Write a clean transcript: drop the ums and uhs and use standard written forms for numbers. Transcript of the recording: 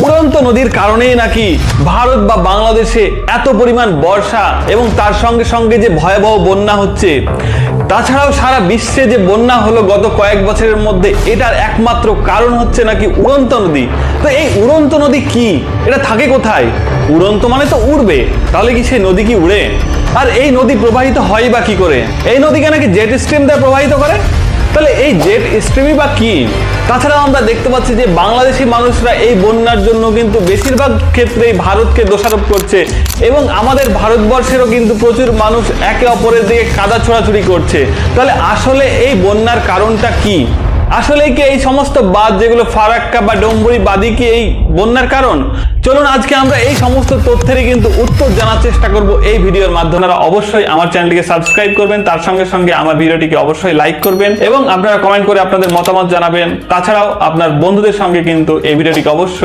উড়ন্ত নদীর কারণেই নাকি ভারত বা বাংলাদেশে এত পরিমাণ বর্ষা এবং তার সঙ্গে সঙ্গে যে ভয়াবহ বন্যা হচ্ছে। তাছাড়াও সারা বিশ্বে যে বন্যা হলো গত কয়েক বছরের মধ্যে, এটার একমাত্র কারণ হচ্ছে নাকি উড়ন্ত নদী। তো এই উড়ন্ত নদী কি, এটা থাকে কোথায়? উড়ন্ত মানে তো উড়বে, তাহলে কি সেই নদী কি উড়ে? আর এই নদী প্রবাহিত হয় বা কি করে? এই নদীকে নাকি জেট স্ট্রিম দ্বারা প্রবাহিত করে। তাহলে এই জেট স্ট্রিমই বা কি? তাছাড়াও আমরা দেখতে পাচ্ছি যে বাংলাদেশি মানুষরা এই বন্যার জন্য কিন্তু বেশিরভাগ ক্ষেত্রেই ভারতকে দোষারোপ করছে, এবং আমাদের ভারতবর্ষেরও কিন্তু প্রচুর মানুষ একে অপরের দিকে কাদা ছোড়াছুড়ি করছে। তাহলে আসলে এই বন্যার কারণটা কি? আসলে কি এই সমস্ত বাঁধ যেগুলো ফারাক্কা বা ডোম্বুরি বাঁধই কি এই বন্যার কারণ? চলুন আজকে আমরা এই সমস্ত তথ্যেরই কিন্তু উত্তর জানার চেষ্টা করব এই ভিডিওর মাধ্যমে। আপনারা অবশ্যই আমার চ্যানেলটিকে সাবস্ক্রাইব করবেন, তার সঙ্গে সঙ্গে আমার ভিডিওটিকে অবশ্যই লাইক করবেন এবং আপনারা কমেন্ট করে আপনাদের মতামত জানাবেন। তাছাড়াও আপনার বন্ধুদের সঙ্গে কিন্তু এই ভিডিওটিকে অবশ্যই